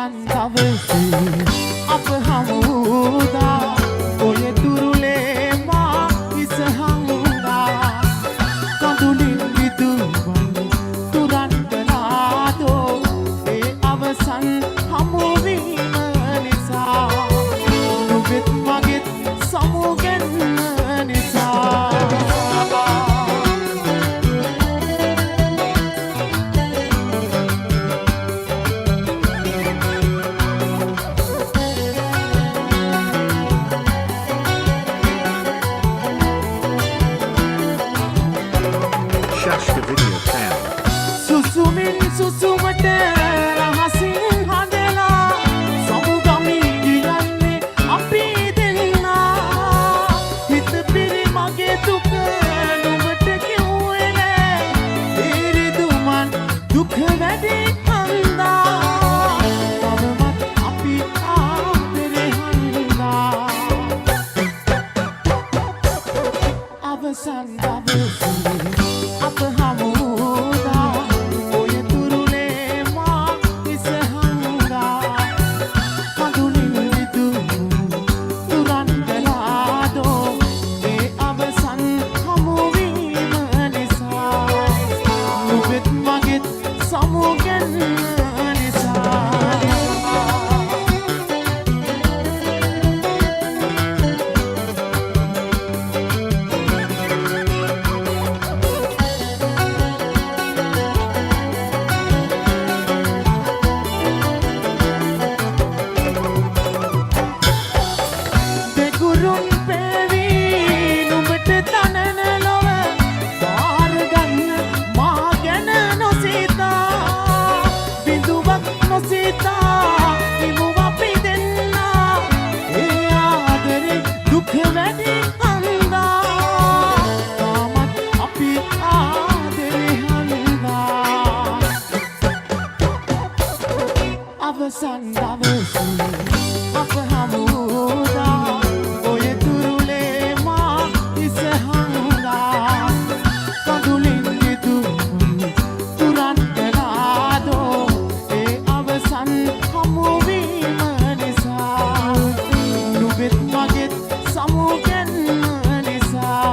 අවසන් දවසේ අප හමුදා ඔය දුරුලේ මා ඉසහංගා කඳුලින් විදුවන තුරන්ටනාදෝ ඒ අවසන් හමුවීම නිසා නුබෙත් මගෙත් සමුගැන්ම නිසා සුසුමින් සුසුමට රහසින් හදලා සමුගමින් ගියන්නේ අපි දෙන්නා හිත පිරි මගේ දුක නුඹට කිව්වේ නෑ ඒ රිදුමන් දුක වැඩි හන්දා තවමත් අපි ආදරේ හන්දා අවසන් දවසේ අප හමුදා ඔය තුරුලේ මා ඉසහංගා කඳුලින් විදුවන තුරන්ටලාදෝ ඒ අවසන් හමුවීම නිසා නුබෙත් මගෙත් සමුගැන්ම නිසා අවසන් දවසේ අප හමුදා ඔය තුරුලේ මා ඉසහංගා කඳුලින් විදුවන තුරන්ටනාදෝ ඒ අවසන් හමුවීම නිසා නුබෙත් මගෙත් සමුගැන්ම නිසා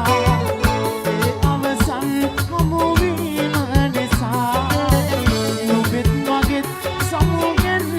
ඒ අවසන් හමුවීම නිසා නුබෙත් මගෙත් සමුගැන්ම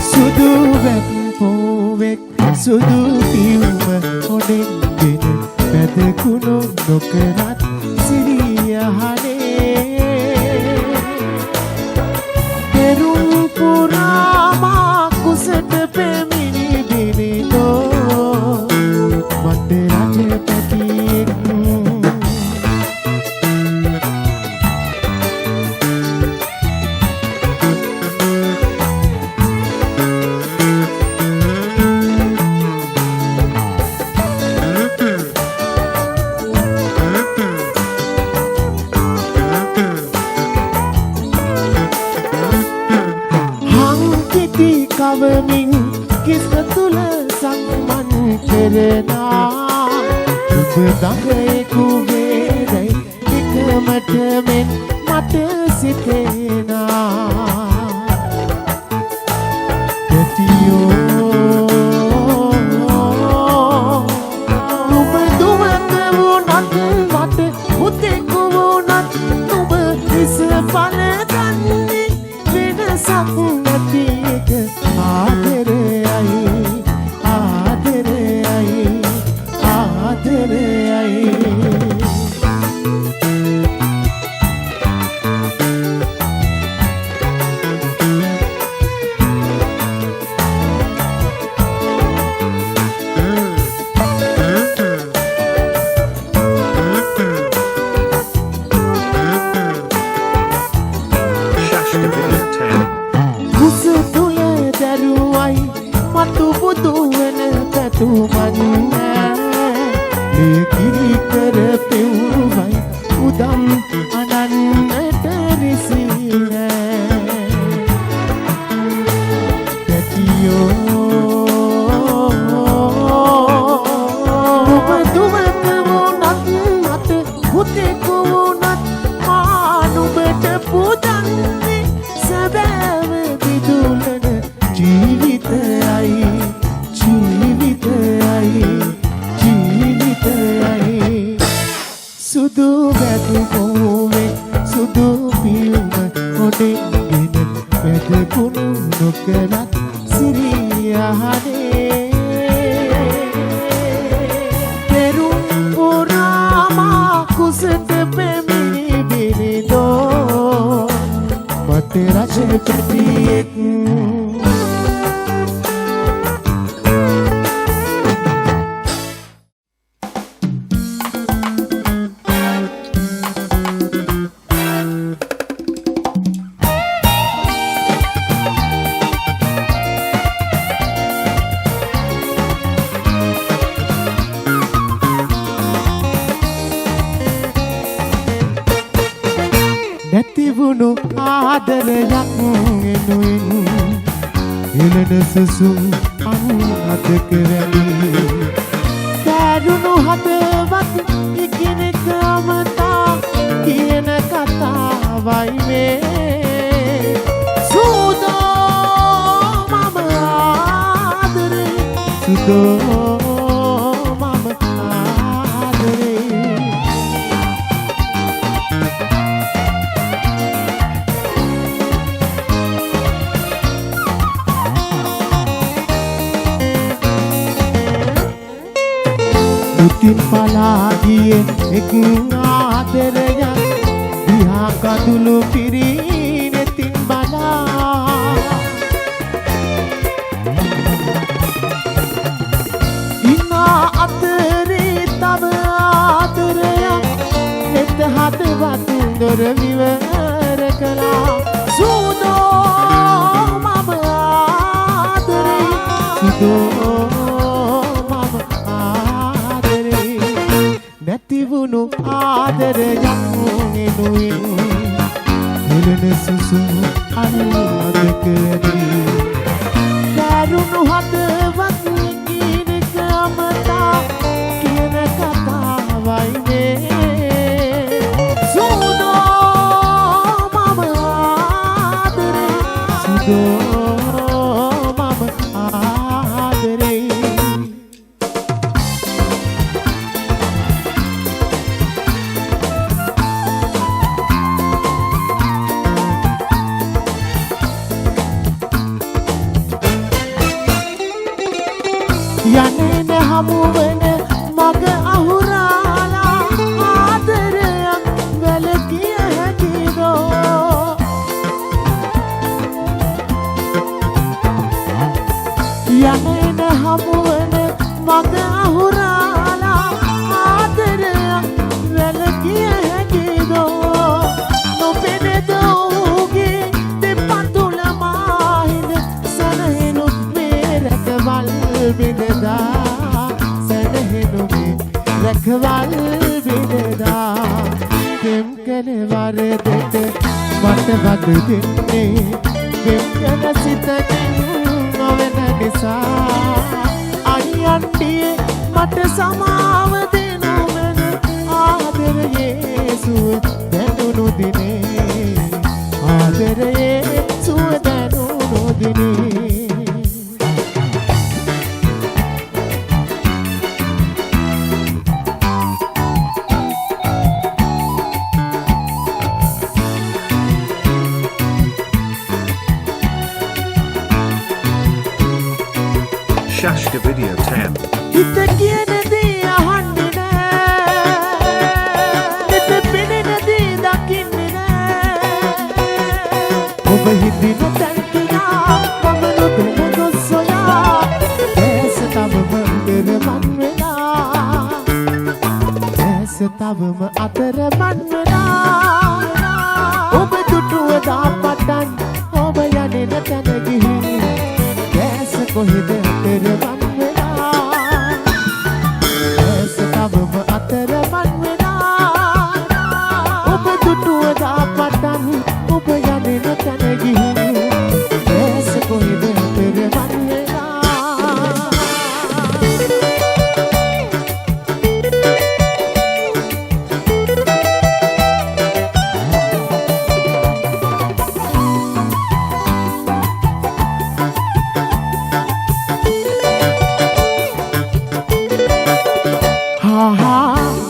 සුදු වැප්පෝවෙක් සුදු පියුම හොඩෙන්ගෙන පැදකුණු නොකරත් සිරියහනේ පෙරුම් පුරාමා කුසට පැමිණි බිනිදෝ මට රජ පැටියෙක් කවමින් කිස තුල සම්මන් කෙරෙනා ඔබ දඟෙකු වේදයි එකමට මෙන් මට සිතෙනා නුඹ දුවක වුණත් මට මුතෙකු වුණත් නුඹ ඉස පල ගන්නේ වෙනසක් නැති එක ආදරයයි ආදරයයි ආදරයයි ගොඩෙන්ගෙන වැදකුණු නොකලත් සිරියහනේ පෙරුම් පුරාමා කුසට පැමිණි බිරිඳෝ මට රජ ප්‍රතියෙක් නැතිවුණු ආදරයක් එනුවෙන් එළන සසුන් අන්හදක වැඩි දැරුණු හදවත් එකිනෙක අමතා කියන කතාවයි මේ සුදෝ මම ආදරේ සුදෝ මුතින් පලා ගියේ එක් ආදරයක් දිහා කඳුළු පිරිනෙතින් බලා ඉන්නා අතරේ තව ආදරයක් නෙත හදවත් දොර විවර කළා සුදෝ මම ආදරේ සුදෝ නැතිවුණු ආදරයක් එනුවෙන් එළන සුසුම් අල්ලදක ඇති දැරුණු හදවත් එකිනෙක අමතා කියන කතාවයි මේ සුදෝ මම ආදරේ සුදෝ මම ආදරේ යන්නේ හමුවන මග අහුරාලා ආදරයක් වැළකිය හැකිදෝ යන්නේ හමුවන මග අහුරාලා ආදරයක් වැළකිය හැකිදෝ නොපෙනෙද ඔහුගේ දෙපතුල මාහින සනහෙනු මේ රැකවල් බිඳදා සැනහෙනු මේ රැකවල් බිඳදා දෙම් කළ වරදට මට වද දෙන්නේ දෙම් කළ සිතකින් නොවෙන නිසා අයියන්ටියේ මට සමාව දෙනු මැන ආදරයේ සුව දැනුණු දිනේ ආදරයේ සුව දැනුණු දිනේ Shashka Video 10. හිත කියන දේ අහන්නේ නෑ හිත පෙනෙන දේ දකින්නේ නෑ ඔබ හිතින තැන් කියා මම නොදැන ගොස් සොයා ඇස තවම අතරමන් වෙලා ඇස තවම අතරමන් වෙලා ඔබ දුටුව දා පටන් ඔබ යන්නේ නැතන ගිහින් ඇස කොහෙද අතරමන් වෙලා ඇස තවම අතරමන් වෙලා ඔබ දුටුව දා පටන් ඔබ යන්නේ නැතන ගිහින් ඇස කොහෙද අතරමන් වෙලා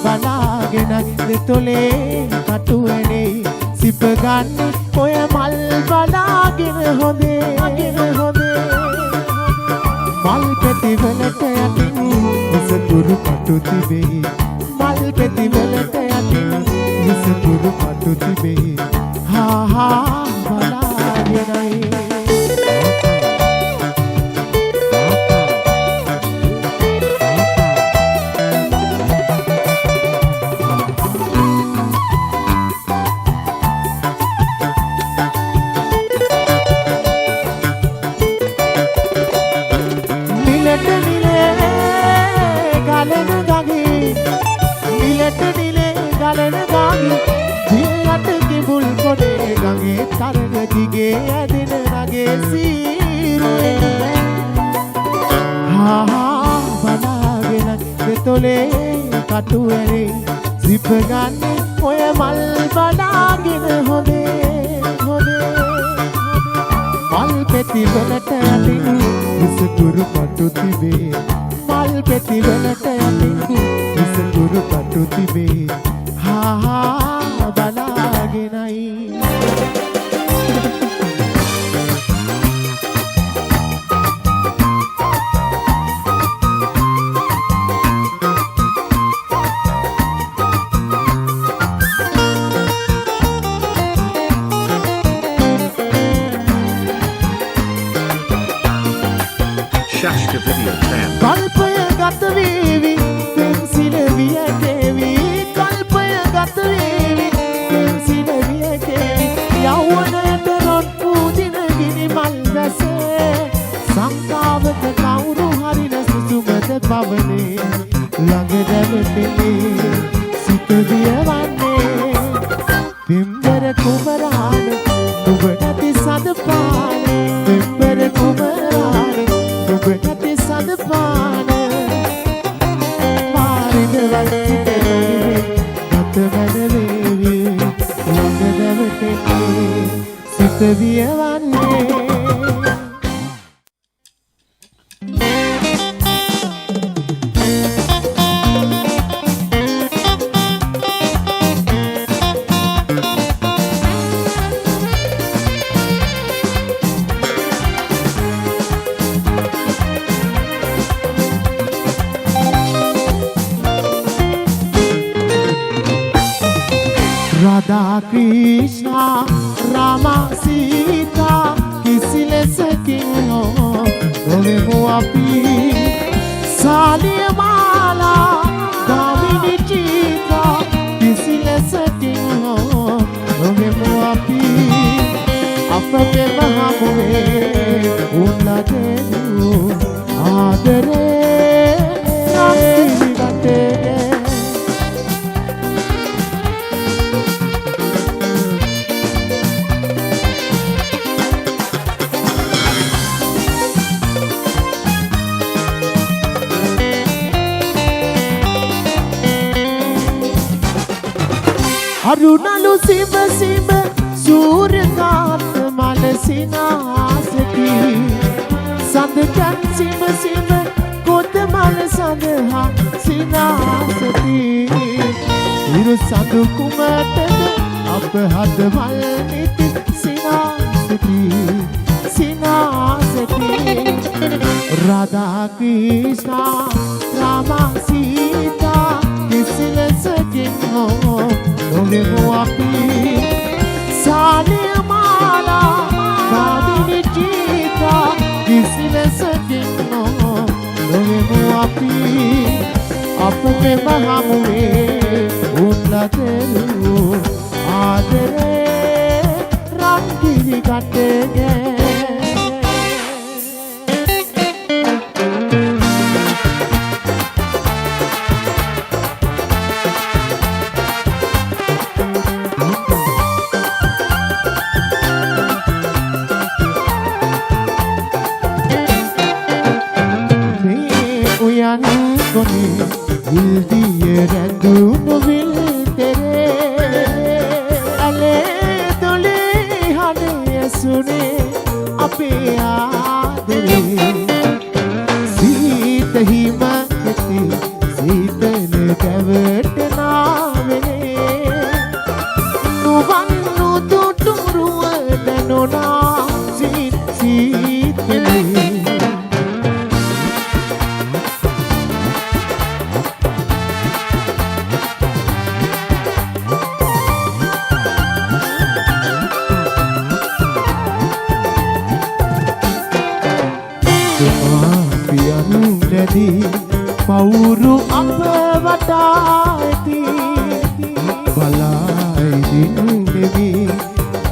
බලාගෙනයි දෙතොලේ කටුවනේ සිප ගන්න ඔය මල් හොඳේ මල් පෙති වලට යටින් විසකුරු පටු තිබේ මල් පෙති වලට යටින් විසකුරු පටු තිබේ හා හා බලාගෙනයි තරගතිගේ ඇදෙන නගේ සීරුවේ හා බලාගෙන දෙතොලේ කටු ඇරේ සිප ගන්නේ ඔය මල් බලාගෙන හොඳේ මල් පෙති වලට යටින් විසකුරු පටු තිබේ මල් පෙති වලට යටින් විසකුරු පටු තිබේ හා බලාගෙනයි Shashka Video 10. කල්පය ගත වේවි පෙන්සිල විය කෙවි කල්පය ගත වේවි පෙන්සිල විය කෙවි යෞවනයට රොත් පූජින ගිනි මල් දැසේ සංකාවක කවුරු හරින සුසුමද පවනේ ළඟ දැවෙන්නේ සිත වියවන්නේ පිම්බර කුමරාන ඔබ නැති සදපාන පිම්බර කුමරාන ඔබ නැති සදපාන මාරිද වල්සිතේ ගත මැදවේවි ළඟ දැවෙන්නේ සිත වියවන්නේ Radha Krishna Rama Sita kisi lesakin novemu api Saliya Mala Damini Chita kisi lesakin novemu api Apape mahamuve unla denu adare ramgate අරුණලු සිඹ සිඹ සූර්යකාන්ත මල සිනාසති සඳකන් සිඹ සිඹ කොත මල සඳහා සිනාසති ඉරු සඳු කුමටද අප හද මල් නිති සිනාසති Radha Krishna Rama Sita කිසිලෙසකින් නොවෙමු අපි සාලිය මාලා කාදිනි චීතා කිසිලෙසකින් නොවෙමු අපි අපේ මහමුවේ උන්නතෙරු ආදරේ රංගිනි කටේ Will dear and do no will tere ale dole hane sune ape aadare seet hi magati seetale kavat na vene nuvan nu tuturuwa danona වැඩි පවුරු අප වටා ඇති බලයි දින්නෙමි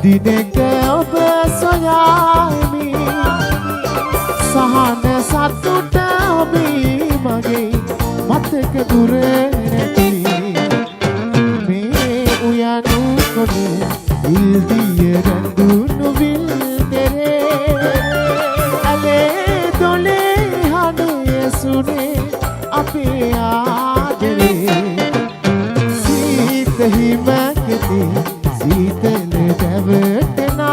දිනක ඔබ සොයාමි සහන සතුට ඔබේ මගේ මතක දුර නැති මේ උයනු කොට ඉල්දිය රැඳුණු විල් දෙරේ අලේ දොලේ හඬ යසුනේ අපේ ආදරේ සීත හිමකදී සීතල දැවටනාවෙනේ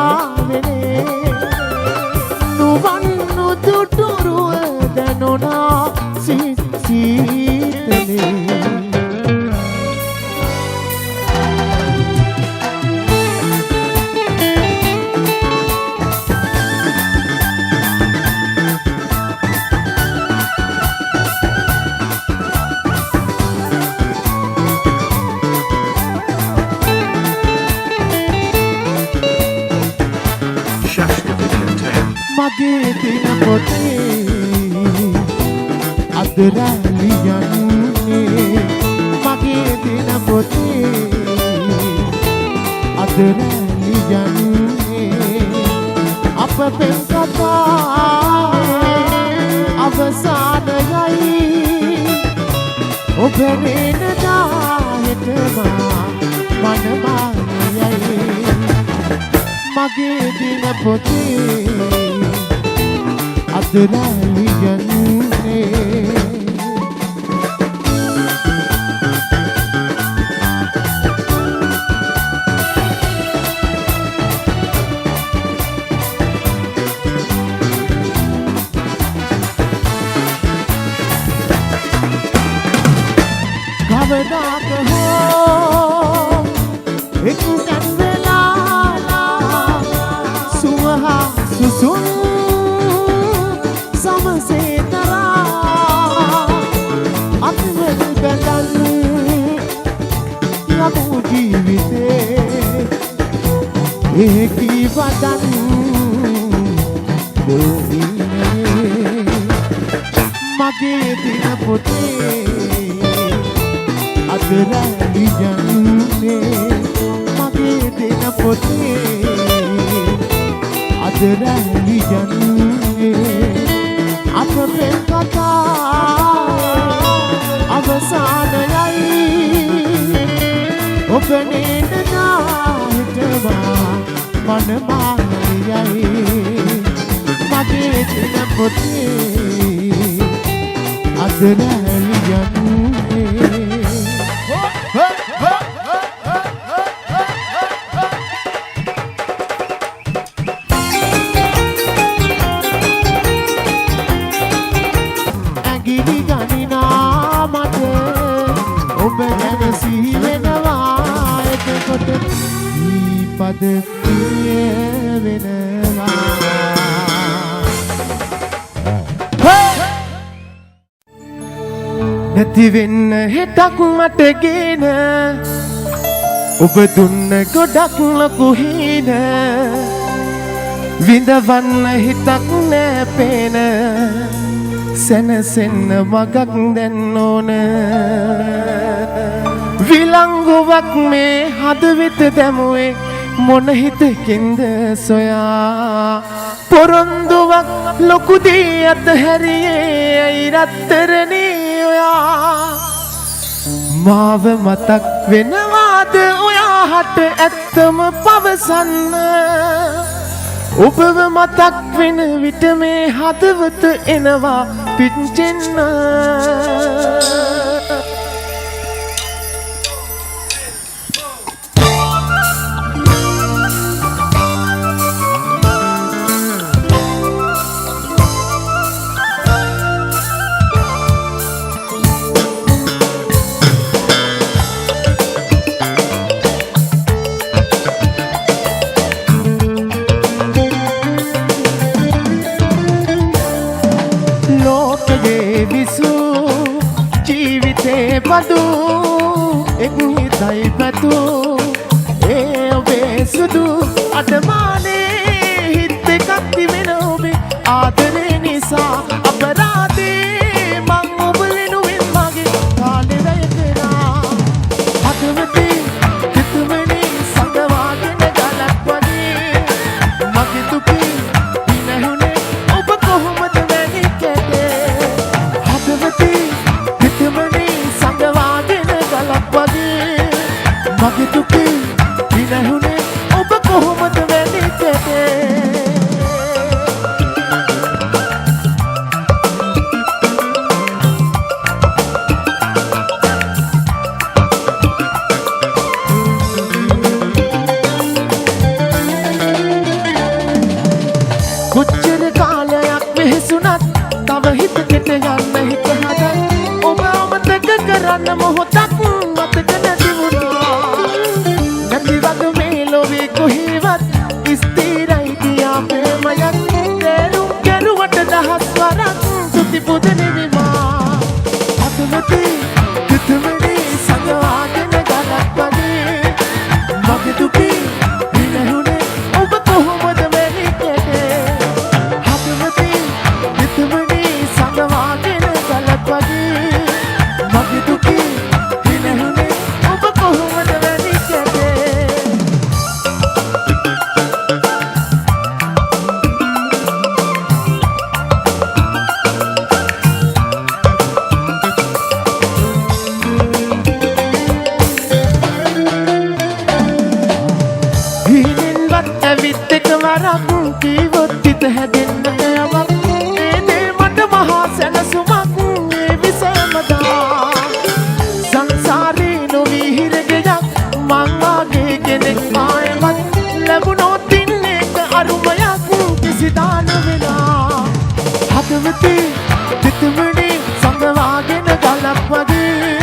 නුවන් නුදුටුරුව දැනුණා සීතලේ මගේ දින පොතේ අද රැලි යන්නේ මගේ දින පොතේ අද රැලි යන්නේ අප පෙම් කතා අවසානයයි ඔබ රේන දාහෙටමා මනමායයි මගේ දින පොතේ අද රැලි යන්නේ කවදාක හෝ එක්තැන් වෙලා සුවහා සුසුම් සමසේතරා අත්වල බැඳන් යමු ජීවිතේ ඒකී වදන් බෝවිනේ මගේ දින පොතේ අද රැලි යන්නේ මගේ දින පොතේ අද රැලි යන්නේ අප පෙම් කතා අවසානයයි ඔබ නේද නාහිටවා මනමායයි මගේ දින පොතේ අද රැලි යන්නේ පද නැති වෙන්න හෙටක් මට ගෙන ඔබ දුන්න ගොඩක් ලොකු හින විඳවන්න හිතක් නෑ පේන සැනසෙන්න මගක් දැන් ඕන විලංගුවක් මේ හදවෙත දැමුවේ මොන හිතකින්ද සොයා පොරොන්දුවක් ලොකු දී අතහැරියේ ඇයි රත්තරනේ ඔයා මාව මතක් වෙනවාද ඔයා හට ඇත්තම පවසන්න ඔබව මතක් වෙන විට මේ හදවත එනවා පිච්චෙන්න පදු එක් හිතයි පැතු ඒ ඔබේ සුදු අඩමානේ හිත් එකක් තිබෙන ඔබේ ආදරේ නිසා අපරාධේ මං කරන්න මොහොතක් මතක නැති වුණා නැති වග මේ ලෝවේ කොහෙවත් ස්ථිරයි ගියා ප්‍රේමයක් තේරුම් කෙරුවට දහස් වරක් සුති පුදනෙවිමා අතුමති තිතුමනි සඳවාගෙන ගලක් වගේ මගේ දුකේ විනහුනේ ඔබ කොහොමද මෙහි කෙටේ අතුමති තිතුමනි සඳවාගෙන ගලක් වගේ මගේ දුකේ විනහුනේ ඔබ කොහොමද මෙහි කෙටේ හිනින්වත් ඇවිත් එකවරක් කීවොත් හිත හැදෙන්න යමක් ඒ දේ මට මහා සැනසුමක් ඒ විසමදා සංසාරේ නොවී හිරගෙයක් මං වාගේ කෙනෙක් ආයෙමත් ලැබුණොත් ඉන්නේ එක අරුමයක් කිසිදා නොවෙලා හදවතේ තිතුමනි සඟවාගෙන ගලක් වගේ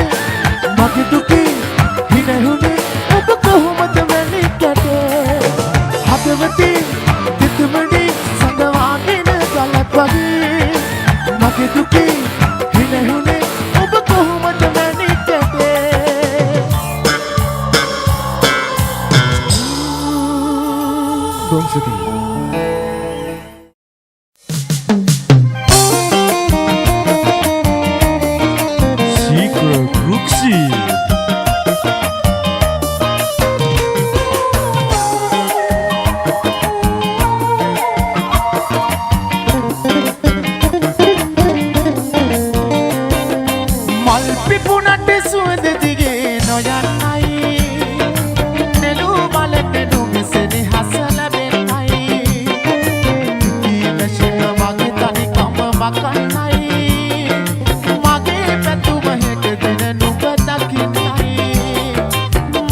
මගේ දුකේ හිනහුනේ ඔබ කොහොමද මැනි කැටේ හදවතේ තිතුමනි සඟවාගෙන ගලක් වගේ මගේ දුකේ හිනහුනේ ඔබ කොහොමද මැනි කැටේ බොම්සුකි Secret Roxy. මල් පිපුණට සුවඳ දිගේ නොයන්නයි නෙළු මලට නුඹසෙනි හස ලැබෙන්නයි ඉතිවැසිම මගේ තනිකම මකන්නයි මගේ පැතුම හෙට දෙන නුඹ දකින්නයි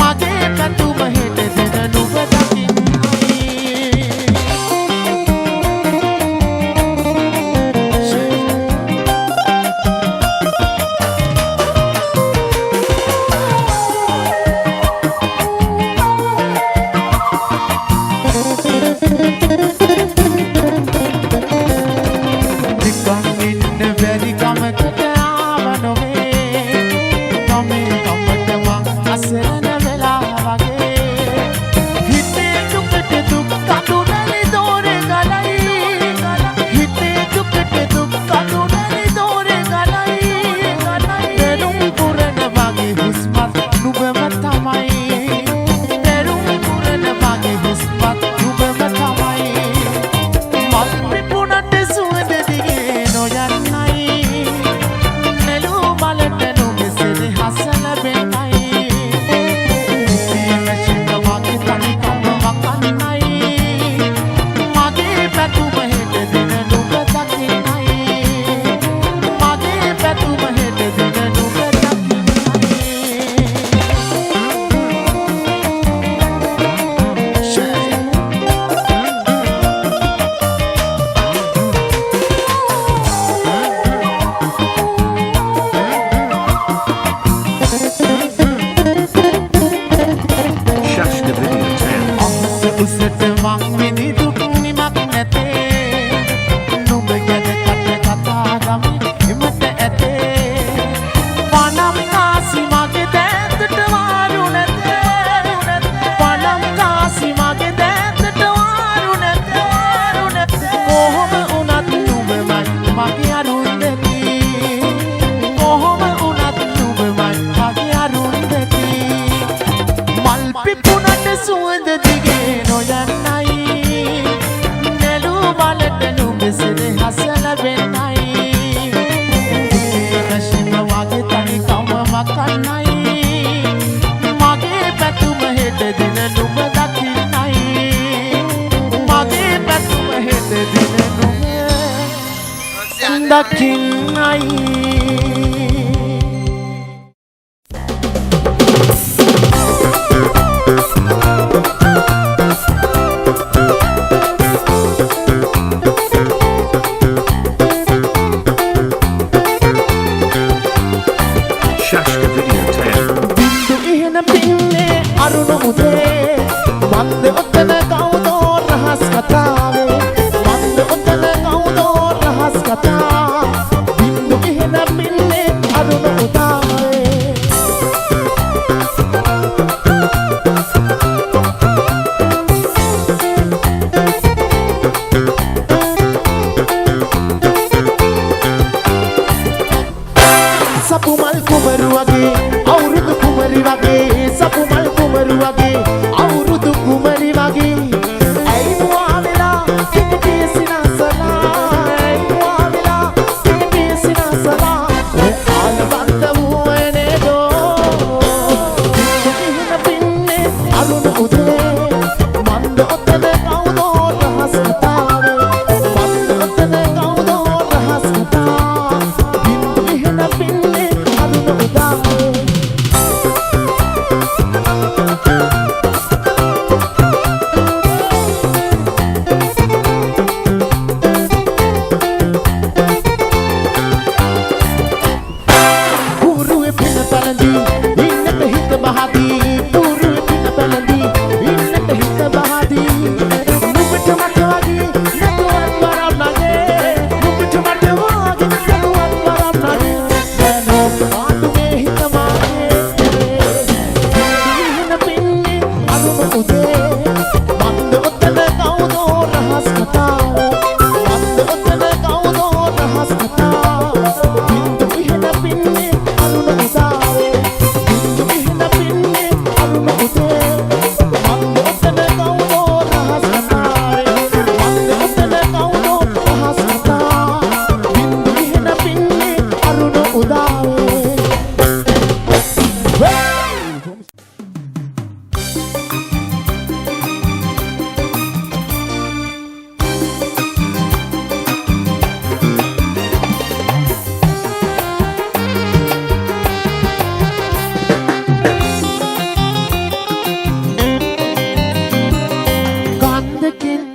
මගේ පැතුම හෙට දෙන නුඹ දකින්නයි නිකන් ඉන්න බැරි කමකට ආව නොවේ නොමේ කමට මං අසරණ වෙලා වගේ හිතේ දුකට දුක් කඳුනලි දෝරේ ගලයි හිතේ දුකට දුක් කඳුනලි දෝරේ ගලයි දෙරුම් පුරන වගේ හුස්මත් නුඹම තමයි දෙරුම් පුරන වගේ හුස්මත් නුඹම තමයි මල් පිපුණට සුවඳ දිගේ නොයන්නයි නෙළු මලට නුඹසෙනි හස ලැබෙන්නයි ඉතිවැසිම මගේ තනිකම මකන්නයි මගේ පැතුම හෙට දෙන නුඹ දකින්නයි මගේ පැතුම හෙට දෙන නුඹ දකින්නයි Shashka Video 10. අහස උසට මං විඳි දුක් නිමක් නැතේ නුඹ ගැන කතා ගමි එමට ඇතේ පනම් කාසි මගේ දෑතට වාරු නැතේ පනම් කාසි මගේ දෑතට වාරු නැතේ කොහොම වුණත් නුඹමයි මගේ අරුන්දති කොහොම වුණත් නුඹමයි මගේ අරුන්දති මල් පිපුණට සුවඳ දිගේ නොයන්නයි නෙළු මලට නුඹසෙනි හස ලැබෙන්නයි ඉතිවැසිම වගේ තනිකම මකන්නයි මගේ පැතුම හෙට දෙන නුඹ දකින්නයි මගේ පැතුම හෙට දෙන නුඹ දකින්නයි Shashka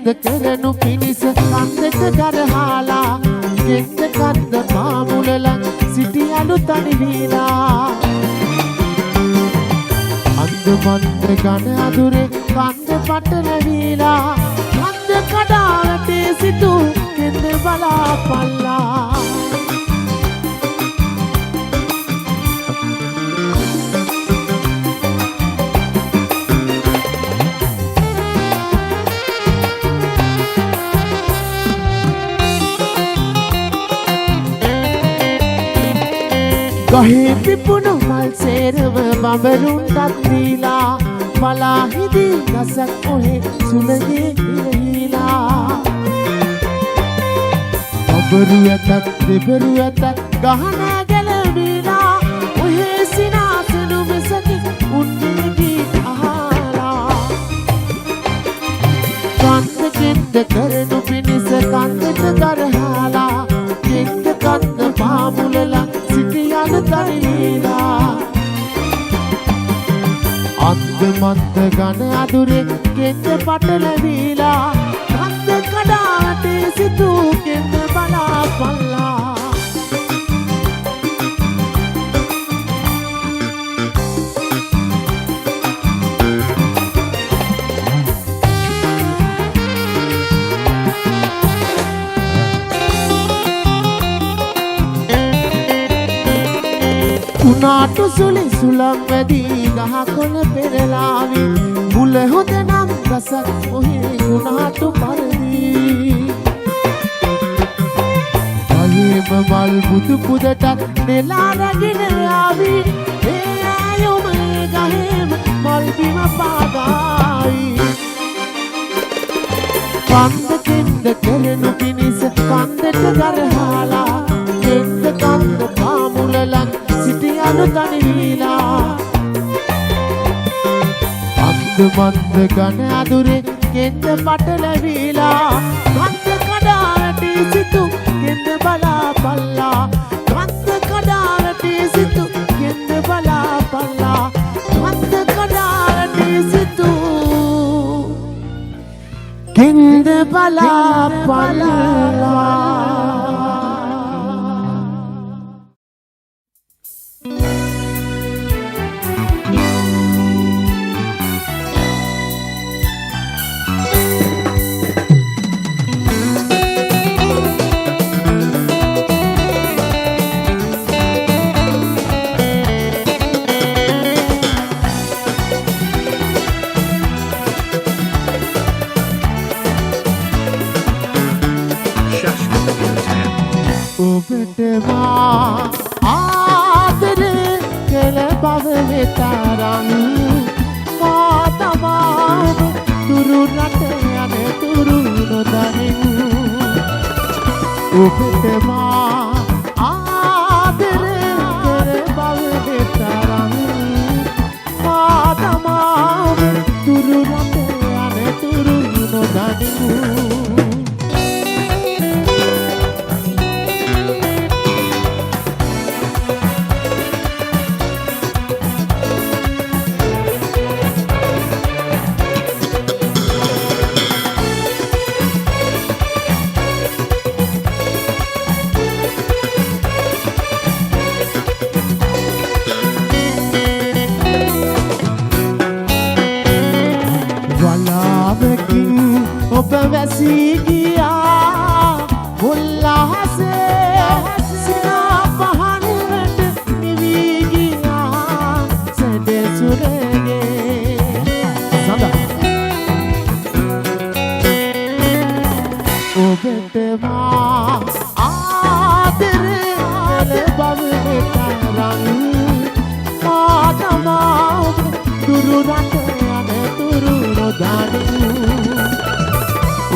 කින්ද කරනු පිණිස කන්දට ගරහාලා ගෙන්ද කන්ද මාමුලලන් සිටියලු තනි වීලා අන්ද මන්ද ගන අදුරේ කන්ද පටල වීලා කන්ද කඩාවටේ සිටු කෙන්ද බලාපල්ලා ගහේ පිපුණු මල් සේරව බඹරුන්ටත් දීලා බලා හිදී ගසක් ඔහේ සුළගේ ඉරහිලා බඹරු ඇතත් දෙබරු ඇතත් ගහන ගැලවීලා ඔහේ සිනාසනු මෙසකි උන්නේ ගීත අහලා කන්දකින්ද කරනු පිණිස කන්දට ගරහාලා කෙන්ද කන්ද පාමුලලා සිටියන තනිවීලා අන්ද මන්ද ගන අදුරේ කෙන්ද පටලවීලා කන්ද කඩාවටේ සිටු කෙන්ද බලාපල්ලා උනාටු සුලි සුලම් වැදී ගහකොළ පෙරලාවි මුල හොඳ නම් ගසක් ඔහේ උනාටු පරදී අයේම මල් බුදු පුදටත් නෙලා රැගෙන ආවි ඒ ආයොම ගහේම මල් බිම පාගායි කන්දකින්ද කෙරෙනු පිණිස කන්දට ගරහාලා කෙන්ද කන්ද පාමුලලන් සිටියනු තනිවීලා අන්ද මන්ද ගන අදුරේ කෙන්ද පටලවීලා කන්ද කඩාවටේ සිටු කෙන්ද බලාපල්ලා කන්ද කඩාවටේ සිටු කෙන්ද බලාපල්ලා කන්ද කඩාවටේ සිටු කෙන්ද බලාපල්ලා ඔබටවා ආදරේ කළ බව වෙතරම් මා තමා තුරු රට යන තුරු නොදනිමු ඔබටවා ආදරේ කළ බව වෙතරම් මා තමා තුරු රට යන තුරු නොදනිමු ඔබ වැසී ගියා උල්ලාසේ සිනා පහනට නිවී ගියා සැඩසුරගේ සඳහා ඔබටවා ආදරේ කළ බව වෙතරම් මා තමා දුරු රට යන තුරු නොදනිමු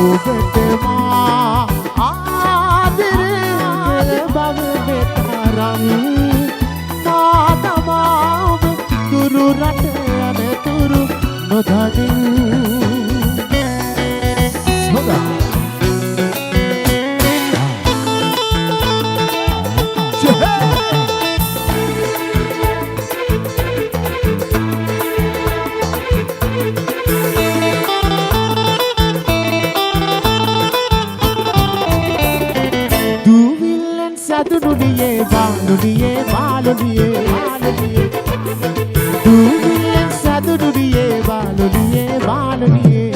ඔබටවා ආදරේ කළ බව වෙතරම් මා තමා දුරු රට යන තුරු නොදනිමු බාලුනියේ බාලුනියේ බාලුනියේ දුවිල්ලෙන් සතුටුනියේ බාලුනියේ බාලුනියේ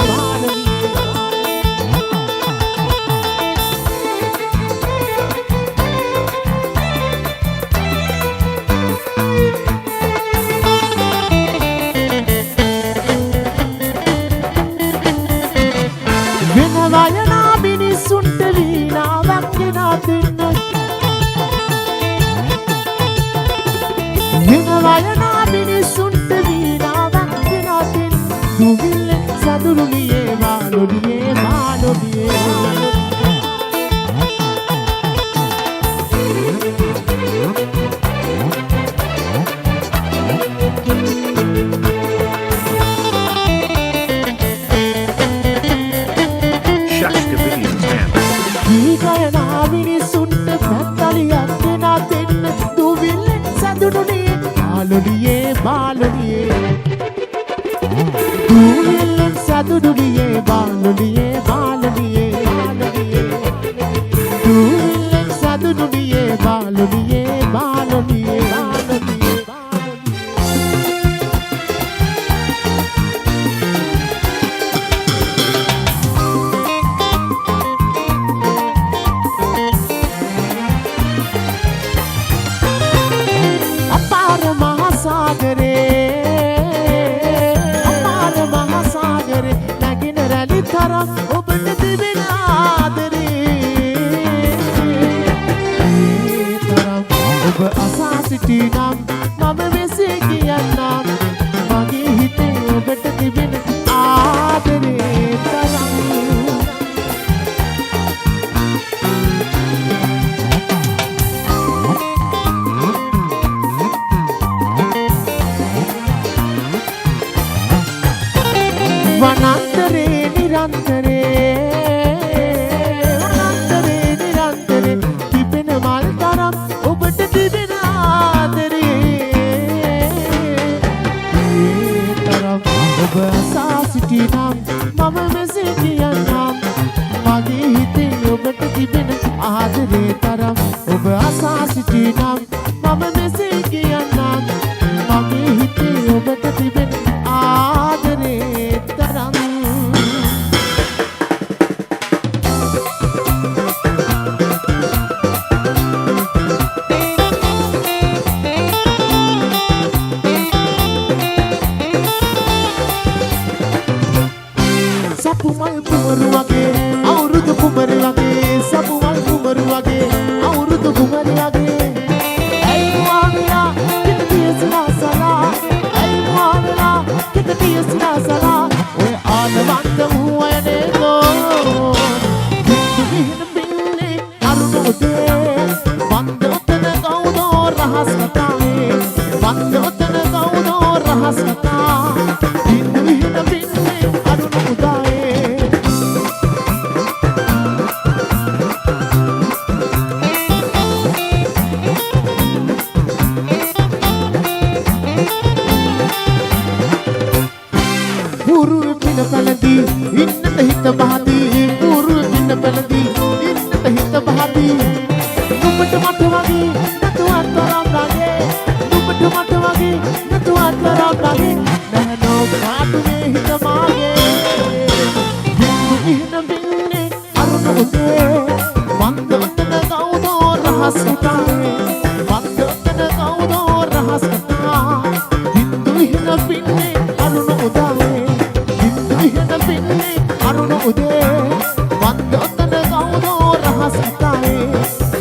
වෙනවයනා මිනිස්සුන්ට වීණාවක් ගෙනා දෙන්න වෙනවයනා මිනිස්සුන්ට වීණාවක් ගෙනා දෙන්න දුවිල්ලෙන් සතුටුනියේ බාලුනියේ බාලුනියේ Shush Davidian's hand. ගීගයනා මිනිස්සුන්ට පැත්තලියක් ගෙනා දෙන්න දුවිල්ලෙන් සතුටුනියේ බාලුනියේ බාලුනියේ දුවිල්ලෙන් සතුටුනියේ බාලුනියේ බාලුනියේ බාලුනියේ දුවිල්ලෙන් සතුටුනියේ බාලුනියේ බාලුනියේ බාලුනියේ අපාර මහසාගරේ නැගින රැලි තරම් ඔබට තිබෙන ආදරේ ඒ තරම් ඔබ අසා සිටිනම් මම වෙසේ කියන්නම් මගේ හිතේ ඔබට තිබෙන ආදරේ තරම් වනාන්තරේ නිරන්තරේ තිබෙන මල් තරම් ඔබට තිබෙන ආදරේ ඒ තරම් ඔබ අසා සිටිනම් මම මෙසේ කියන්නම් මගේ හිතේ ඔබට තිබෙන ආදරේ තරම් ඔබ අසා සිටිනම් මම මෙසේ කියන්නම් මගේ හිතේ ඔබට තිබෙන ආදරේ තරම් සපුමල් කුමරු වගේ අවුරුදු කුමරු වගේ සපුමල් කුමරු වගේ අවුරුදු කුමරු වගේ ඇයි මොහොමලා කිතතියස්ලා සලා ඇයි මොහොමලා කිතතියස්ලා සලා ඔය ආනවන්ත වූයනේ ගෝ විහින පින්නේ අරුණෝදේ වන්දෝතන ගෞදෝ රහස් කතාවේ වන්දෝතන ගෞදෝ රහස් කතා විහින පින්නේ අරුණෝදායේ පුරුව පින පැලදී ඉන්නට හිත බහදී පුරුව පින පැලදී ඉන්නට හිත බහදී නුඹට මට වගේ නැතුවත් තරම් රගේ නුඹට මට වගේ නැතුවත් තරම් රගේ නැනෝ කාටුනේ හිත මාගේ විහින බින්නේ අරුණ උදේ වන්දෝතන ගෞදෝ රහස් කතාවේ වන්දෝතන ගෞදෝ රහස් කතා හින්දු විහින බින්නේ අරුණ උදාවේ විහින බින්නේ අරුණ උදේ වන්දෝතන ගෞදෝ රහස් කතාවේ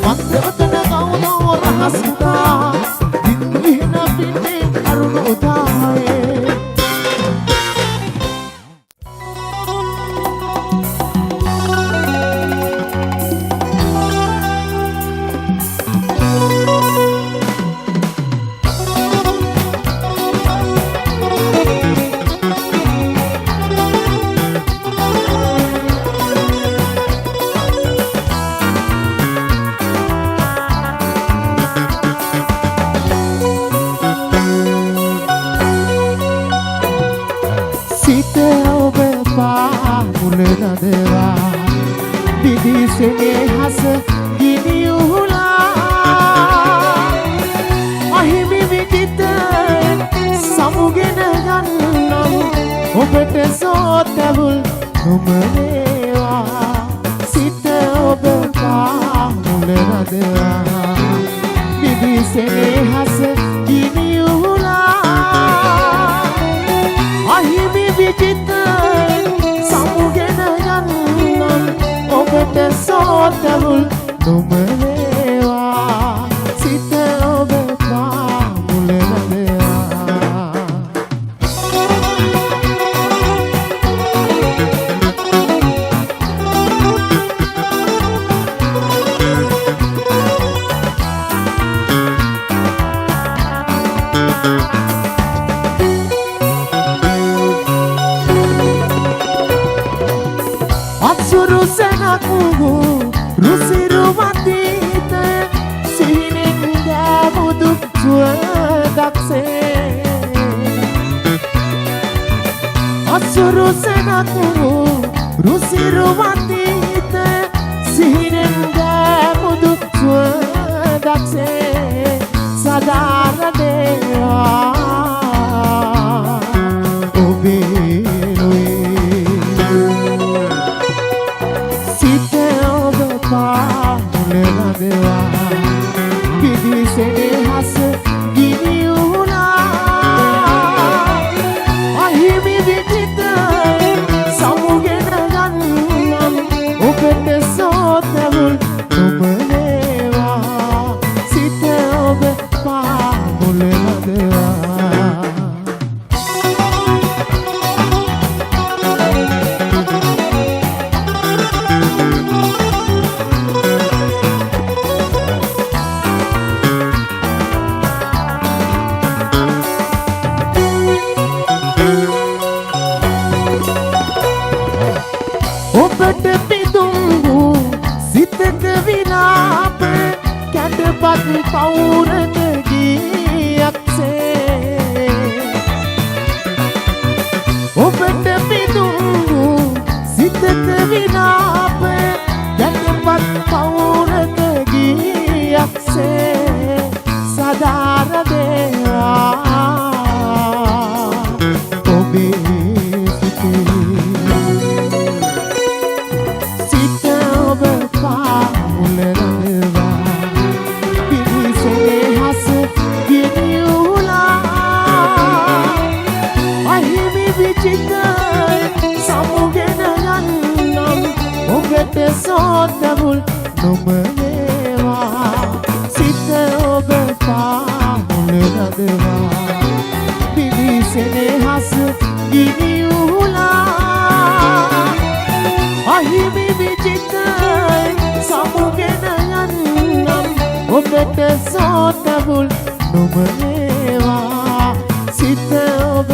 වන්දෝතන ගෞදෝ රහස් කතා හින්දු විහින බින්නේ අරුණ උදාවේ විදිසෙනේ හස ගිනි උහුලා ඔබට සෝතවුල් නොමනේවා සිත ඔබ පාමුල රදවා විදිසෙනෙහස ගිනියුලා අහිමි විජිත සමුගෙන යන්නම් ඔබට සෝතවුල් නොමනේවා සිත ඔබ පාමුල රදවා අසුරු සැනකුහු රුසිරුවතීත සිහිනෙන් ගෑමුදු සුවදක්සේ අසුරු සැනකුහු රුසිරුවතීත සිහිනෙන් ගෑමුදු සුවදක්සේ සදාරදේවා ඔබේ පාමුලනදවා පිදිසෙනෙහස ගිනියුලා අහිමි විජිත සමුගෙන ගන්නම් ඔබට සෝතවුල් නොමනේවා සිත ඔබ පාමුලනදවා ඔබට පිදුම්බු සිතක විලාප කැඩපත් පවුරක ගියක්සේ ඔබට පිදුම්බු සිතක විලාප කැඩපත් පවුරක ගියක්සේ සදාරදේවා ඔබේ සමුගෙන යන්නම් ඔබට සෝතවුල් නොමනේවා සිත ඔබ පාමුල රදවා පිදිසෙනෙහස ගිනියුලා අහිමි විජිත සමුගෙන යන්නම් ඔබට සෝතවුල් නොමනේවා සිත ඔබ